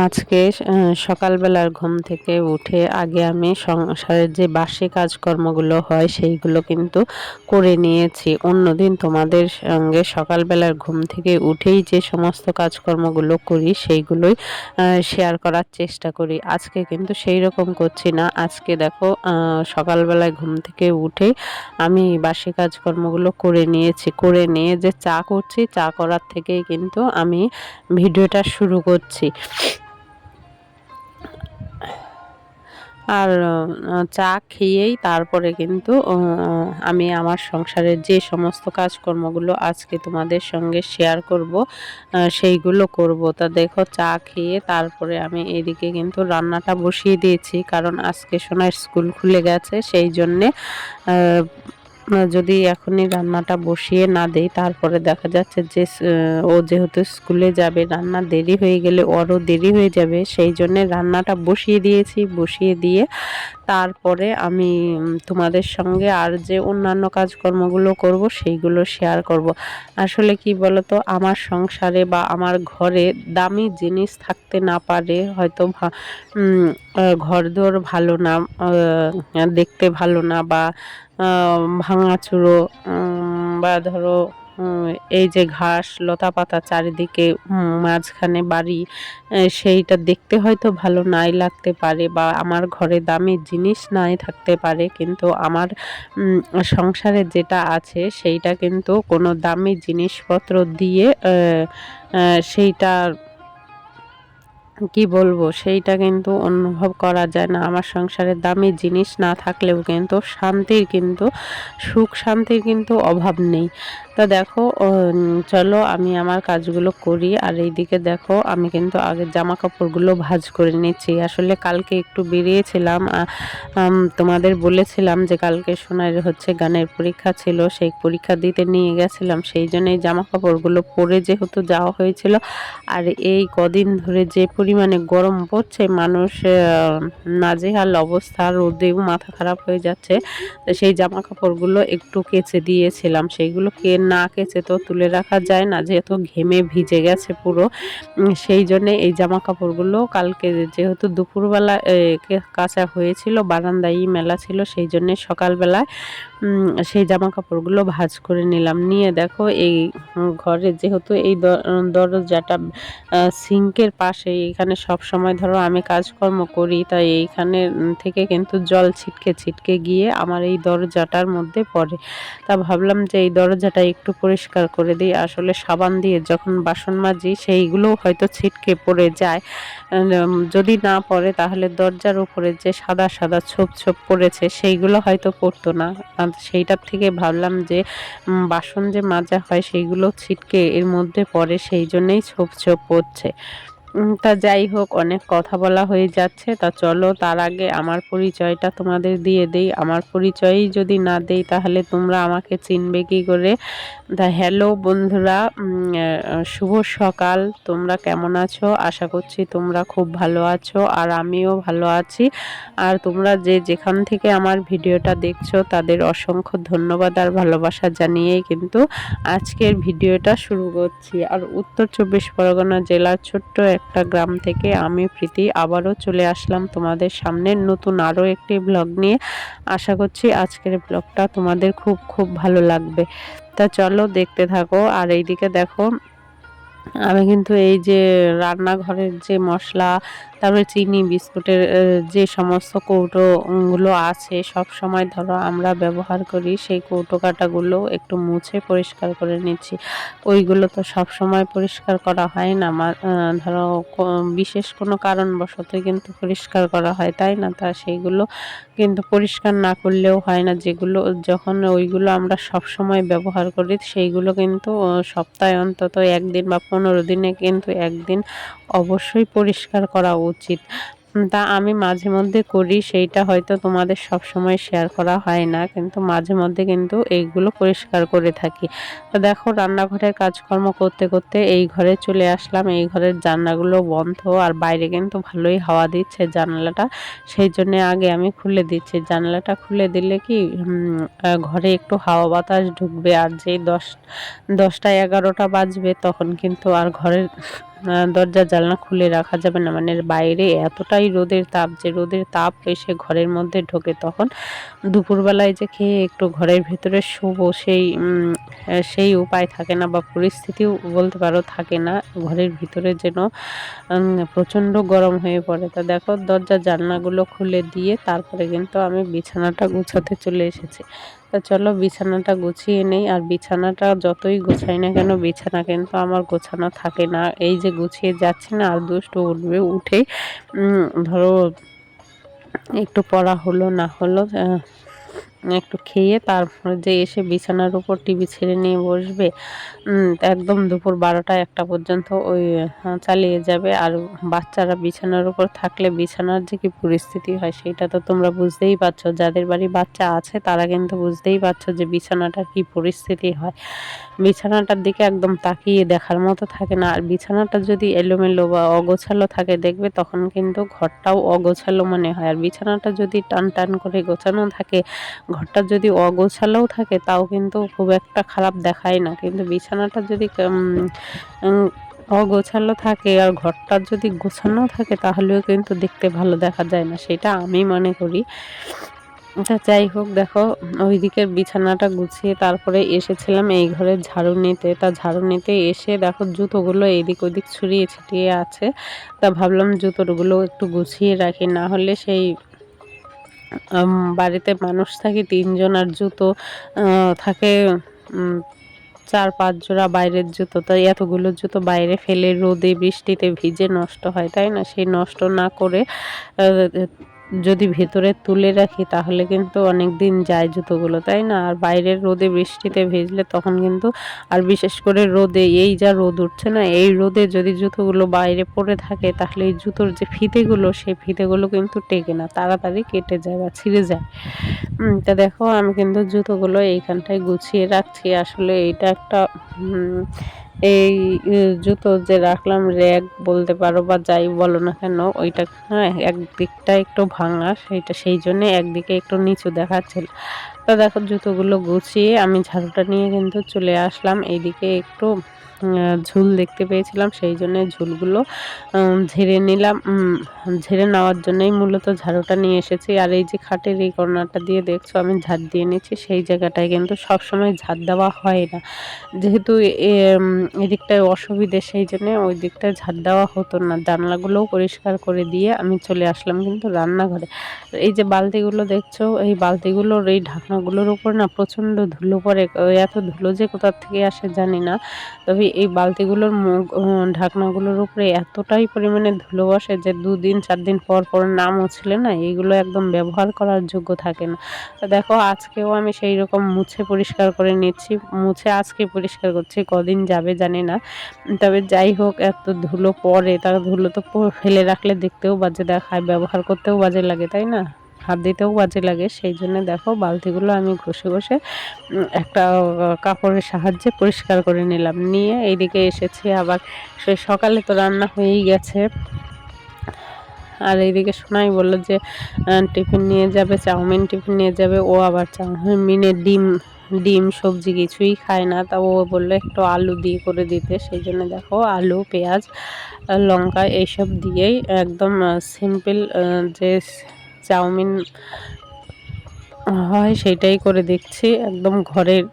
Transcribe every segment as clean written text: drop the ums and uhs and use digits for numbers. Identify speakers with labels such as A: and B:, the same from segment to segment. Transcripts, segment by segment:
A: আজকে সকালবেলার ঘুম থেকে উঠে আগে আমি সংসারের যে বাসি কাজকর্মগুলো হয় সেইগুলো কিন্তু করে নিয়েছি। অন্যদিন তোমাদের সঙ্গে সকালবেলার ঘুম থেকে উঠেই যে সমস্ত কাজকর্মগুলো করি সেইগুলোই শেয়ার করার চেষ্টা করি। আজকে কিন্তু সেই রকম করছি না। আজকে দেখো সকালবেলায় ঘুম থেকে উঠে আমি বাসি কাজকর্মগুলো করে নিয়েছি। করে নিয়ে যে চা করছি, চা করার থেকেই কিন্তু আমি ভিডিওটা শুরু করছি। আর চা খেয়েই তারপরে কিন্তু আমি আমার সংসারের যে সমস্ত কাজকর্মগুলো আজকে তোমাদের সঙ্গে শেয়ার করব সেইগুলো করব। তা দেখো চা খেয়ে তারপরে আমি এদিকে কিন্তু রান্নাটা বসিয়ে দিয়েছি, কারণ আজকে সোনার স্কুল খুলে গেছে, সেই জন্যে যদি এখনই রান্নাটা বসিয়ে না দেই তারপরে দেখা যাচ্ছে যে ও যেহেতু স্কুলে যাবে, রান্না দেরি হয়ে গেলে ওরও দেরি হয়ে যাবে, সেই জন্যে রান্নাটা বসিয়ে দিয়েছি। বসিয়ে দিয়ে তারপরে আমি তোমাদের সঙ্গে আর যে অন্যান্য কাজকর্মগুলো করব সেইগুলো শেয়ার করব। আসলে কি বলতো, আমার সংসারে বা আমার ঘরে দামি জিনিস থাকতে না পারে, হয়তো ঘরদোর ভালো না, দেখতে ভালো না, বা ভাঙাচুরো, বা ধরো এই যে ঘাস লতাপাতা চারিদিকে, মাঝখানে বাড়ি, সেইটা দেখতে হয়তো ভালো নাই লাগতে পারে, বা আমার ঘরে দামি জিনিস নাই থাকতে পারে, কিন্তু আমার সংসারে যেটা আছে সেইটা কিন্তু কোনো দামি জিনিসপত্র দিয়ে সেইটা কি বলবো, সেইটা কিন্তু অনুভব করা যায় না। আমার সংসারে দামি জিনিস না থাকলেও কিন্তু শান্তির কিন্তু সুখ শান্তির কিন্তু অভাব নেই। তা দেখো চলো আমি আমার কাজগুলো করি। আর এইদিকে দেখো আমি কিন্তু আগে জামা কাপড়গুলো ভাঁজ করে নিচ্ছি। আসলে কালকে একটু বেরিয়েছিলাম, তোমাদের বলেছিলাম যে কালকে সোনার হচ্ছে গানের পরীক্ষা ছিল, সেই পরীক্ষা দিতে নিয়ে গেছিলাম, সেই জন্য এই জামা কাপড়গুলো পরে যেহেতু যাওয়া হয়েছিল। আর এই কদিন ধরে যে পরিমাণে গরম পড়ছে, মানুষ নাজেহাল অবস্থা, রোদেও মাথা খারাপ হয়ে যাচ্ছে। তো সেই জামা কাপড়গুলো একটু কেচে দিয়েছিলাম। সেইগুলো না কেচে তো তুলে রাখা যায় না, যেহেতু ঘেমে ভিজে গেছে পুরো। সেই জন্যে এই জামা কাপড়গুলো কালকে যেহেতু দুপুরবেলা কাচা হয়েছিল, বারান্দায় মেলা ছিল, সেই জন্যে সকালবেলায় সেই জামা কাপড়গুলো ভাঁজ করে নিলাম। নিয়ে দেখো এই ঘরে যেহেতু এই দরজাটা সিঙ্কের পাশে, এইখানে সব সময় ধরো আমি কাজকর্ম করি, তাই এইখানে থেকে কিন্তু জল ছিটকে ছিটকে গিয়ে আমার এই দরজাটার মধ্যে পড়ে। তা ভাবলাম যে এই দরজাটা একটু পরিষ্কার করে দিই। আসলে সাবান দিয়ে যখন বাসন মাজি সেইগুলো হয়তো ছিটকে পড়ে যায়, যদি না পড়ে তাহলে দরজার উপরে যে সাদা সাদা ছোপ ছোপ পড়েছে সেইগুলো হয়তো পড়তো না। সেইটার থেকে ভাবলাম যে বাসন যে মাজা হয় সেইগুলো ছিটকে এর মধ্যে পড়ে, সেই জন্যেই ছোপ ছোপ পড়ছে। তা যাই হোক, অনেক কথা বলা হয়ে যাচ্ছে। তা চলো তার আগে আমার পরিচয়টা তোমাদের দিয়ে দেই। আমার পরিচয়ই যদি না দেই তাহলে তোমরা আমাকে চিনবে কি করে। তা হ্যালো বন্ধুরা, শুভ সকাল। তোমরা কেমন আছো? আশা করছি তোমরা খুব ভালো আছো, আর আমিও ভালো আছি। আর তোমরা যে যেখান থেকে আমার ভিডিওটা দেখছো তাদের অসংখ্য ধন্যবাদ আর ভালোবাসা জানিয়েই কিন্তু আজকের ভিডিওটা শুরু করছি। আর উত্তর 24 পরগনা জেলার ছোট্ট একটা গ্রাম থেকে আমি প্রীতি আবারও চলে আসলাম তোমাদের সামনে নতুন আরও একটি ব্লগ নিয়ে। আশা করছি আজকের ব্লগটা তোমাদের খুব খুব ভালো লাগবে। তা চলো দেখতে থাকো। আর এইদিকে দেখো আমি কিন্তু এই যে রান্নাঘরের যে মশলা, তারপরে চিনি বিস্কুটের যে সমস্ত কৌটোগুলো আছে সব সময় ধরো আমরা ব্যবহার করি, সেই কৌটো কাটাগুলো একটু মুছে পরিষ্কার করে নিচ্ছি। ওইগুলো তো সব সময় পরিষ্কার করা হয় না, ধরো বিশেষ কোনো কারণবশতই কিন্তু পরিষ্কার করা হয়, তাই না? তা সেইগুলো কিন্তু পরিষ্কার না করলেও হয় না। যেগুলো যখন ওইগুলো আমরা সব সময় ব্যবহার করি সেইগুলো কিন্তু সপ্তাহে অন্তত একদিন বা 15 দিনে কিন্তু একদিন অবশ্যই পরিষ্কার করা উচিত। তা আমি মাঝে মধ্যে করি, সেইটা হয়তো তোমাদের সবসময় শেয়ার করা হয় না, কিন্তু মাঝে মধ্যে কিন্তু এইগুলো পরিষ্কার করে থাকি। তো দেখো রান্নাঘরের কাজকর্ম করতে করতে এই ঘরে চলে আসলাম। এই ঘরের জানলাগুলো বন্ধ, আর বাইরে কিন্তু ভালোই হাওয়া দিচ্ছে জানালাটা, সেই জন্যে আগে আমি খুলে দিচ্ছি। জানলাটা খুলে দিলে কি ঘরে একটু হাওয়া বাতাস ঢুকবে, আর যেই 10টা 11টা বাজবে তখন কিন্তু আর ঘরের দরজা জানলা খুলে রাখা যাবে না। মানে বাইরে এতটাই রোদের তাপ, যে রোদের তাপ এসে ঘরের মধ্যে ঢোকে, তখন দুপুরবেলায় যে খেয়ে একটু ঘরের ভেতরে শোবো সেই উপায় থাকে না, বা পরিস্থিতিও বলতে পারো থাকে না। ঘরের ভিতরে যেন প্রচণ্ড গরম হয়ে পড়ে। তো দেখো দরজা জানলাগুলো খুলে দিয়ে তারপরে কিন্তু আমি বিছানাটা গুছাতে চলে এসেছি। তো চলো বিছানাটা গুছিয়ে নেই। আর বিছানাটা যতই গোছাই না কেন, বিছানা কিন্তু আমার গোছানো থাকে না। এই যে গুছিয়ে যাচ্ছি না, আর দুষ্টু উঠবে, উঠেই ধরো একটু পড়া হলো না হলো, একটু খেয়ে তারপরে যে এসে বিছানার উপর টিভি ছেড়ে নিয়ে বসবে, একদম দুপুর 12টা 1টা পর্যন্ত ওই চালিয়ে যাবে। আর বাচ্চারা বিছানার উপর থাকলে বিছানার যে কি পরিস্থিতি হয় সেটা তো তোমরা বুঝতেই পারছো। যাদের বাড়ি বাচ্চা আছে তারা কিন্তু বুঝতেই পারছো যে বিছানাটার কি পরিস্থিতি হয়। বিছানাটার দিকে একদম তাকিয়ে দেখার মতো থাকে না। আর বিছানাটা যদি এলোমেলো বা অগোছালো থাকে দেখবে, তখন কিন্তু ঘরটাও অগোছালো মনে হয়। আর বিছানাটা যদি টান টান করে গোছানো থাকে, ঘরটা যদি অগোছালোও থাকে, তাও কিন্তু খুব একটা খারাপ দেখায় না। কিন্তু বিছানাটা যদি অগোছালো থাকে আর ঘরটা যদি গোছানো থাকে, তাহলেও কিন্তু দেখতে ভালো দেখা যায় না, সেটা আমি মনে করি। তা যাই হোক, দেখো ওই দিকের বিছানাটা গুছিয়ে তারপরে এসেছিলাম এই ঘরে ঝাড়ু নিতে। তা ঝাড়ু নিতে এসে দেখো জুতোগুলো এদিক ওদিক ছড়িয়ে ছিটিয়ে আছে। তা ভাবলাম জুতোগুলো একটু গুছিয়ে রাখি, না হলে সেই বাড়িতে মানুষ থাকি 3 জন, আর জুতো থাকে 4-5 জোড়া বাইরের জুতো। তাই এতগুলো জুতো বাইরে ফেলে রোদে বৃষ্টিতে ভিজে নষ্ট হয়, তাই না? সেই নষ্ট না করে যদি ভেতরে তুলে রাখি তাহলে কিন্তু অনেক দিন যায় জুতোগুলো, তাই না? আর বাইরের রোদে বৃষ্টিতে ভিজলে তখন কিন্তু, আর বিশেষ করে রোদে, এই যা রোদ উঠছে না, এই রোদে যদি জুতোগুলো বাইরে পড়ে থাকে তাহলে এই জুতোর যে ফিতেগুলো, সেই ফিতেগুলো কিন্তু টেকে না, তাড়াতাড়ি কেটে যায় বা ছিঁড়ে যায়। তা দেখো আমি কিন্তু জুতোগুলো এইখানটায় গুছিয়ে রাখছি। আসলে এইটা একটা এই জুতো যে রাখলাম র্যাক বলতে পারো, বা যাই বলো না কেন, ওইটা হ্যাঁ একদিকটা একটু ভাঙা, সেই জন্যে একদিকে একটু নিচু দেখাচ্ছিল। তো দেখো জুতোগুলো গুছিয়ে আমি ঝাড়ুটা নিয়ে কিন্তু চলে আসলাম। এইদিকে একটু ঝুল দেখতে পেয়েছিলাম, সেই জন্য ঝুলগুলো ঝেড়ে নিলাম। ঝেড়ে নেওয়ার জন্যই মূলত ঝাড়ুটা নিয়ে এসেছি। আর এই যে খাটের এই কর্নারটা দিয়ে দেখছো আমি ঝাড় দিয়ে নিচ্ছি, সেই জায়গাটায় কিন্তু সবসময় ঝাড় দেওয়া হয় না, যেহেতু এদিকটায় অসুবিধে, সেই জন্য ওই দিকটায় ঝাড় দেওয়া হতো না। জানলাগুলোও পরিষ্কার করে দিয়ে আমি চলে আসলাম কিন্তু রান্নাঘরে। এই যে বালতিগুলো দেখছো, এই বালতিগুলোর এই ঢাকনাগুলোর উপর না প্রচণ্ড ধুলো পড়ে। এত ধুলো যে কোথা থেকে আসে জানি না, তবে এই বালতিগুলোর মুখ ঢাকনাগুলোর উপরে এতটাই পরিমাণে ধুলো বসে যে 2 দিন 4 দিন পর পর না মুছলে না এইগুলো একদম ব্যবহার করার যোগ্য থাকে না। তো দেখো আজকেও আমি সেই রকম মুছে পরিষ্কার করে নিচ্ছি, মুছে আজকে পরিষ্কার করছি, কদিন যাবে জানি না। তবে যাই হোক, এত ধুলো পড়ে, তার ধুলো তো ফেলে রাখলে দেখতেও বাজে দেখায়, ব্যবহার করতেও বাজে লাগে, তাই না? হাত দিতেও বাজে লাগে। সেই জন্য দেখো বালতিগুলো আমি ঘষে ঘষে একটা কাপড়ের সাহায্যে পরিষ্কার করে নিলাম। নিয়ে এইদিকে এসেছি আবার। সেই সকালে তো রান্না হয়েই গেছে। আর এইদিকে সোনাই বলল যে টিফিন নিয়ে যাবে, চাউমিন টিফিন নিয়ে যাবে। ও আবার চাউমিনের ডিম সবজি কিছুই খায় না, তা ও বললো একটু আলু দিয়ে করে দিতে। সেই জন্য দেখো আলু, পেঁয়াজ, লঙ্কা এইসব দিয়েই একদম সিম্পল যে চাউমিন হয় সেইটাই করে দেখছি, একদম ঘরের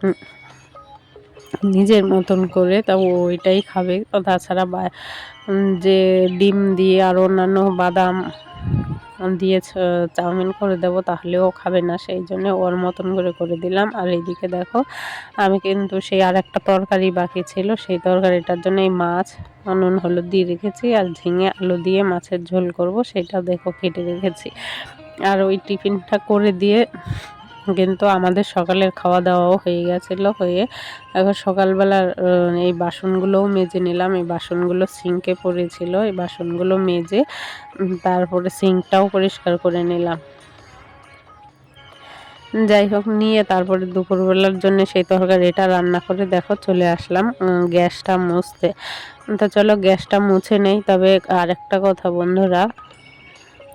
A: নিজের মতন করে। তা ও ওইটাই খাবে। তাছাড়া যে ডিম দিয়ে আর অন্যান্য বাদাম দিয়ে চাউমিন করে দেবো তাহলেও খাবে না, সেই জন্য ওর মতন করে করে দিলাম। আর এইদিকে দেখো আমি কিন্তু সেই আর একটা তরকারি বাকি ছিল, সেই তরকারিটার জন্য এই মাছ নুন হলুদ দিয়ে রেখেছি, আর ঝিঙে আলু দিয়ে মাছের ঝোল করব, সেটা দেখো কেটে রেখেছি। আর ওই টিফিনটা করে দিয়ে কিন্তু আমাদের সকালের খাওয়া দাওয়াও হয়ে গেছিলো, হয়ে এখন সকালবেলার এই বাসনগুলোও মেজে নিলাম। এই বাসনগুলো সিঙ্কে পড়েছিল, এই বাসনগুলো মেজে তারপরে সিঙ্কটাও পরিষ্কার করে নিলাম। যাই হোক, নিয়ে তারপরে দুপুরবেলার জন্য সেই তরকারিটা রান্না করে দেখো চলে আসলাম গ্যাসটা মুছতে। তো চলো গ্যাসটা মুছে নেই। তবে আরেকটা কথা বন্ধুরা,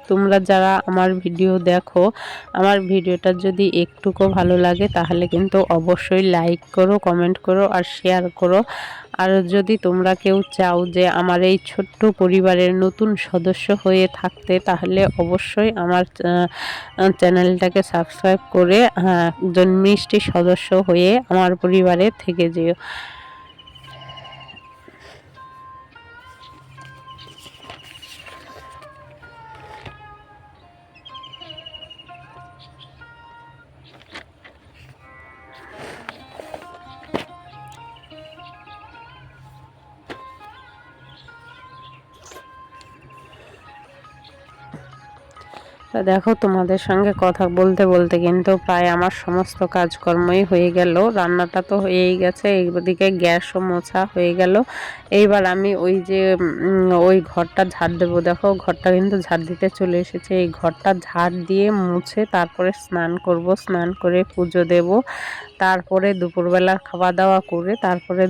A: তোমরা যারা আমার ভিডিও দেখো, আমার ভিডিওটা যদি একটুকু ভালো লাগে তাহলে কিন্তু অবশ্যই লাইক করো, কমেন্ট করো আর শেয়ার করো। আর যদি তোমরা কেউ চাও যে আমার এই ছোট্ট পরিবারের নতুন সদস্য হয়ে থাকতে, তাহলে অবশ্যই আমার চ্যানেলটাকে সাবস্ক্রাইব করে একজন মিষ্টি সদস্য হয়ে আমার পরিবারে থেকে যেও। তা দেখো, তোমাদের সঙ্গে কথা বলতে বলতে কিন্তু প্রায় আমার সমস্ত কাজকর্মই হয়ে গেল। রান্নাটা তো হয়েই গেছে, এইদিকে গ্যাসও মোছা হয়ে গেল। এইবার আমি ওই যে ওই ঘরটা ঝাড় দেবো। দেখো ঘরটা কিন্তু ঝাড় দিতে চলে এসেছে। এই ঘরটা ঝাড় দিয়ে মুছে তারপরে স্নান করব, স্নান করে পুজো দেব। তারপরে দুপুরবেলা খাওয়া দাওয়া করে তারপরে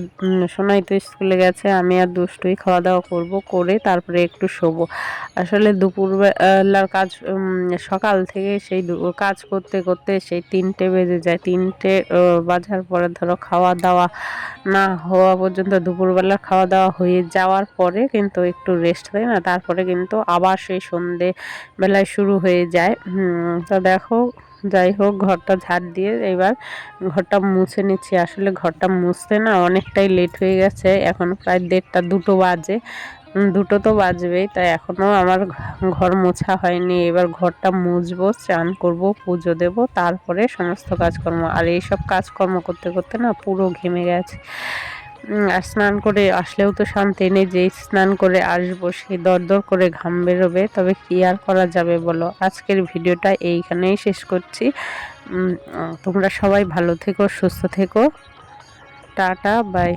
A: সোনাই তো স্কুলে গেছে, আমি আর দুষ্টুই খাওয়া দাওয়া করব, করে তারপরে একটু শোবো। আসলে দুপুরবেলার কাজ সকাল থেকে সেই কাজ করতে করতে সেই 3টে বেজে যায়। 3টে বাজার পরে ধরো খাওয়া দাওয়া না হওয়া পর্যন্ত, দুপুরবেলা খাওয়া দাওয়া হয়ে যাওয়ার পরে কিন্তু একটু রেস্ট দেয় না, তারপরে কিন্তু আবার সেই সন্ধে বেলায় শুরু হয়ে যায়। তো দেখো, যাই হোক, ঘরটা ঝাড় দিয়ে এবার ঘরটা মুছে নিচ্ছি। আসলে ঘরটা মুছতে না অনেকটাই লেট হয়ে গেছে, এখন প্রায় 1:30 2টো বাজে। 2টো তো বাজবেই, তাই এখনও আমার ঘর মোছা হয়নি। এবার ঘরটা মুছবো, স্নান করব, পুজো দেব, তারপরে সমস্ত কাজকর্ম। আর এইসব কাজকর্ম করতে করতে না পুরো ঘেমে গেছে। আর স্নান করে আসলেও তো শান্তি নেই, যেই স্নান করে আসবো সেই দরদর করে ঘাম বেরোবে। তবে কি আর করা যাবে বলো। আজকের ভিডিওটা এইখানেই শেষ করছি। তোমরা সবাই ভালো থেকো, সুস্থ থেকো। Tata, by.